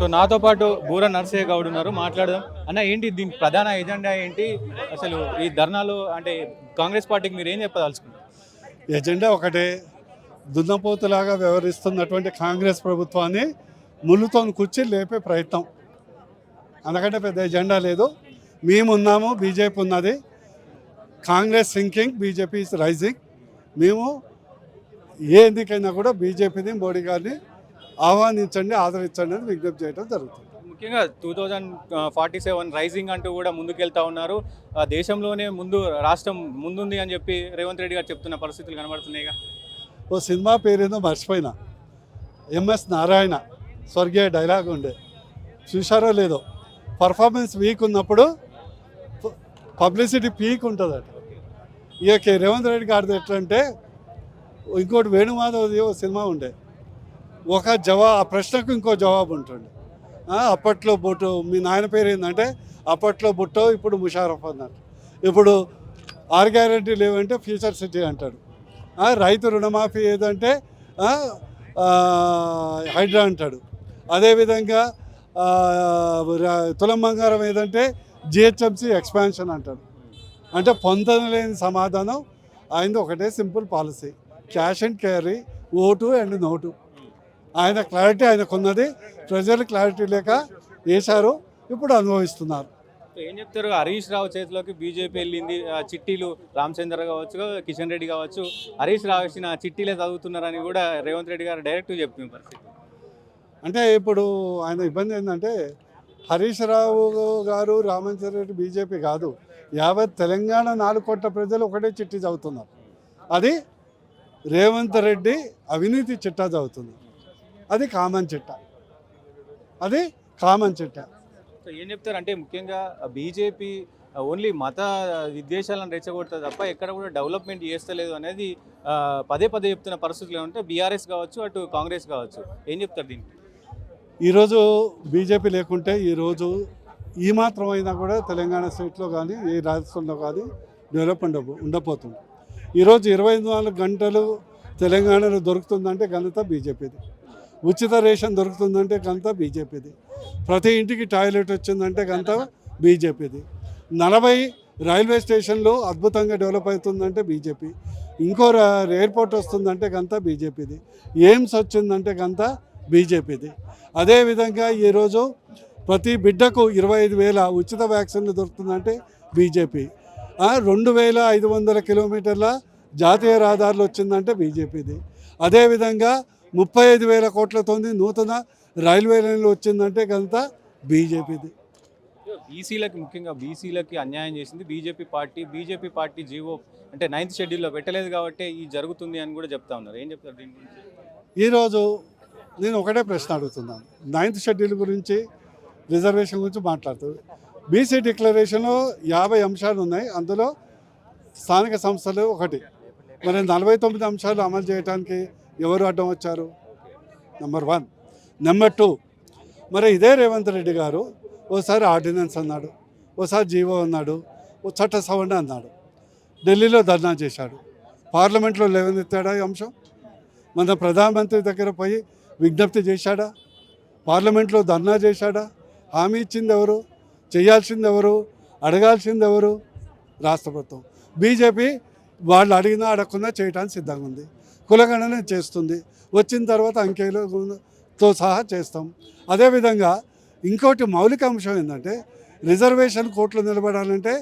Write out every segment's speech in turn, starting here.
So నాతో పాటు బూర నర్సయ్య గౌడ్ ఉన్నారు, మాట్లాడదాం. అన్న, ఏంటి దీని ప్రధాన ఎజెండా ఏంటి? అసలు ఈ ధర్నాలు అంటే కాంగ్రెస్ పార్టీకి మీరు ఏం చెప్పదలుచుకున్నారు? ఎజెండా ఒకటే, దున్నపోతులాగా వ్యవహరిస్తున్నటువంటి కాంగ్రెస్ ప్రభుత్వాన్ని ముళ్ళుతో కుర్చీ లేపే ప్రయత్నం. అందుకంటే పెద్ద ఎజెండా లేదు. మేమున్నాము, బీజేపీ ఉన్నది. Congress sinking, BJP is rising. మేము ఏ ఎన్నికైనా కూడా బీజేపీని, మోడీ గారిని ఆహ్వానించండి, ఆదరించండి అని విజ్ఞప్తి చేయడం జరుగుతుంది. ముఖ్యంగా 2047 రైజింగ్ అంటూ కూడా ముందుకెళ్తా ఉన్నారు. దేశంలోనే రాష్ట్రం ముందుంది అని చెప్పి రేవంత్ రెడ్డి గారు చెప్తున్న పరిస్థితులు కనబడుతున్నాయిగా. ఓ సినిమా పేరేందో మర్చిపోయినా, ఎంఎస్ నారాయణ స్వర్గీయ డైలాగ్ ఉండే, చూశారో లేదో. పర్ఫార్మెన్స్ వీక్ ఉన్నప్పుడు పబ్లిసిటీ పీక్ ఉంటుందట. ఇక రేవంత్ రెడ్డి గారిది ఎట్లంటే, ఇంకోటి వేణుమాధవ్ది ఓ సినిమా ఉండే, ఆ ప్రశ్నకు ఇంకో జవాబు ఉంటుండే. అప్పట్లో బొట్టు, మీ నాయన పేరు ఏంటంటే అప్పట్లో బుట్టో, ఇప్పుడు ముషారఫ్ అన్నట్టు. ఇప్పుడు 6 గ్యారెంటీ లేవంటే ఫ్యూచర్ సిటీ అంటాడు. రైతు రుణమాఫీ ఏదంటే హైడ్రా అంటాడు. అదేవిధంగా తులం బంగారం ఏదంటే జిహెచ్ఎంసీ ఎక్స్పాన్షన్ అంటాడు. అంటే పొందలేని సమాధానం ఆయనది ఒకటే simple policy, cash and carry, vote and note. ఆయన క్లారిటీ ఆయనకున్నది, ప్రజలు క్లారిటీ లేక వేశారు, ఇప్పుడు అనుభవిస్తున్నారు. ఏం చెప్తారు? హరీష్ రావు చేతిలోకి బీజేపీ వెళ్ళింది. చిట్టీలు రామచంద్ర కావచ్చు, కిషన్ రెడ్డి కావచ్చు, హరీష్ రావు ఇచ్చిన చిట్టీలే చదువుతున్నారని కూడా రేవంత్ రెడ్డి గారు డైరెక్ట్ చెప్తున్న పరిస్థితి. అంటే ఇప్పుడు ఆయన ఇబ్బంది ఏంటంటే, హరీష్ రావు గారు, రామచంద్ర రెడ్డి బీజేపీ కాదు, యావత్ తెలంగాణ 4 కోట్ల ప్రజలు ఒకటే చిట్టి చదువుతున్నారు. అది రేవంత్ రెడ్డి అవినీతి చిట్టా చదువుతుంది. అది కామన్ చిట్టా, అది కామన్ చిట్టా. సో ఏం చెప్తారు అంటే, ముఖ్యంగా బీజేపీ ఓన్లీ మత విద్వేషాలను రెచ్చగొడుతుంది తప్ప ఎక్కడ కూడా డెవలప్మెంట్ చేస్తలేదు అనేది పదే పదే చెప్తున్న పరిస్థితులు ఉంటే బీఆర్ఎస్ కావచ్చు, అటు కాంగ్రెస్ కావచ్చు. ఏం చెప్తారు దీనికి? ఈరోజు బీజేపీ లేకుంటే ఈరోజు ఈ మాత్రమైనా కూడా తెలంగాణ స్టేట్లో కానీ, ఏ రాష్ట్రంలో కానీ డెవలప్మెంట్ ఉండబోతుంది. ఈరోజు 24 గంటలు తెలంగాణలో దొరుకుతుందంటే ఘనత బీజేపీది. ఉచిత రేషన్ దొరుకుతుందంటే ఘనత బీజేపీది. ప్రతి ఇంటికి టాయిలెట్ వచ్చిందంటే ఘనత బీజేపీది. 40 రైల్వే స్టేషన్లు అద్భుతంగా డెవలప్ అవుతుందంటే బీజేపీ. ఇంకో ఎయిర్పోర్ట్ వస్తుందంటే ఘనత బీజేపీది. ఎయిమ్స్ వచ్చిందంటే ఘనత బీజేపీది. అదేవిధంగా ఈరోజు ప్రతి బిడ్డకు 25,000 ఉచిత వ్యాక్సిన్లు దొరుకుతుందంటే బీజేపీ. 2,500 కిలోమీటర్ల జాతీయ రహదారులు వచ్చిందంటే బీజేపీది. అదేవిధంగా 35,000 కోట్లతో నూతన రైల్వే లైన్లు వచ్చిందంటే కనుక బీజేపీది. బీసీలకి, ముఖ్యంగా బీసీలకి అన్యాయం చేసింది బీజేపీ పార్టీ జీవో అంటే 9th షెడ్యూల్లో పెట్టలేదు కాబట్టి ఈ జరుగుతుంది అని కూడా చెప్తా ఉన్నారు. ఏం చెప్తారు దీని గురించి? ఈరోజు నేను ఒకటే ప్రశ్న అడుగుతున్నాను. 9th షెడ్యూల్ గురించి, రిజర్వేషన్ గురించి మాట్లాడుతుంది. బీసీ డిక్లరేషన్లో 50 అంశాలు ఉన్నాయి, అందులో స్థానిక సంస్థలు ఒకటి. మరి 49 అంశాలు అమలు చేయడానికి ఎవరు అడ్డం వచ్చారు? నెంబర్ 1. నెంబర్ 2, మరి ఇదే రేవంత్ రెడ్డి గారు ఓసారి ఆర్డినెన్స్ అన్నాడు, ఓసారి జీవో అన్నాడు, ఓ చట్ట సవరణ అన్నాడు. ఢిల్లీలో ధర్నా చేశాడు, పార్లమెంట్లో లేవనెత్తాడా ఈ అంశం? మన ప్రధానమంత్రి దగ్గర పోయి విజ్ఞప్తి చేశాడా? పార్లమెంట్లో ధర్నా చేశాడా? హామీ ఇచ్చింది ఎవరు? చేయాల్సింది ఎవరు? అడగాల్సింది ఎవరు? రాష్ట్ర ప్రభుత్వం. బీజేపీ వాళ్ళు అడిగినా అడగకుండా చేయడానికి సిద్ధంగా ఉంది. కులగణన చేస్తుంది, వచ్చిన తర్వాత అంకెలతో సహా చేస్తాం. అదేవిధంగా ఇంకోటి మౌలిక అంశం ఏంటంటే, రిజర్వేషన్ కోర్టులో నిలబడాలంటే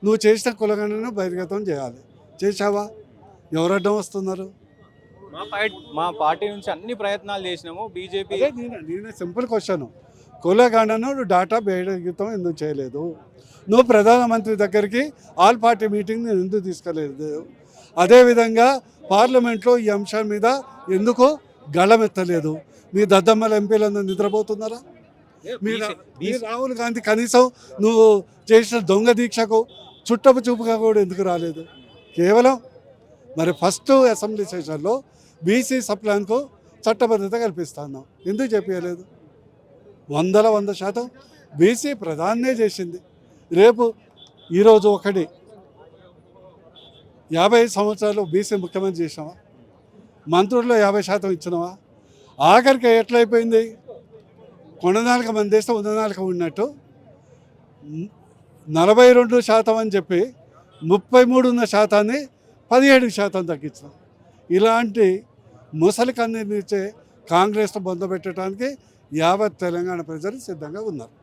నువ్వు చేసిన కులగణను బహిర్గతం చేయాలి. చేశావా? ఎవరు అడ్డం వస్తున్నారు? మా పార్టీ నుంచి అన్ని ప్రయత్నాలు చేసినాము. బీజేపీ నేను సింపుల్ క్వశ్చన్, కులగణను డాటా బహిర్గతం ఎందుకు చేయలేదు? నువ్వు ప్రధానమంత్రి దగ్గరికి ఆల్ పార్టీ మీటింగ్ ఎందుకు తీసుకెళ్ళలేదు? అదేవిధంగా పార్లమెంట్లో ఈ అంశం మీద ఎందుకు గళమెత్తలేదు? మీ దద్దమ్మల ఎంపీలందరూ నిద్రపోతున్నారా? మీ రాహుల్ గాంధీ కనీసం నువ్వు చేసిన దొంగ దీక్షకు చుట్టపు చూపుగా కూడా ఎందుకు రాలేదు? కేవలం మరి ఫస్ట్ అసెంబ్లీ సెషన్లో బీసీ సప్లాన్కు చట్టబద్ధత కల్పిస్తున్నాం, ఎందుకు చెప్పలేదు? 100% బీసీ ప్రధాన్నే చేసింది. రేపు ఈరోజు 50 సంవత్సరాలు బీసీ ముఖ్యమంత్రి చేసినావా? మంత్రుల్లో 50% ఇచ్చినావా? ఆఖరికి ఎట్లయిపోయింది? కొండనాలిక మందేస్తే ఉన్ననాలిక ఉన్నట్టు 42% అని చెప్పి 33 ఉన్న శాతాన్ని 17% తగ్గించాం. ఇలాంటి ముసలి కన్నీరునిచ్చే కాంగ్రెస్ను బొందబెట్టడానికి యావత్ తెలంగాణ ప్రజలు సిద్ధంగా ఉన్నారు.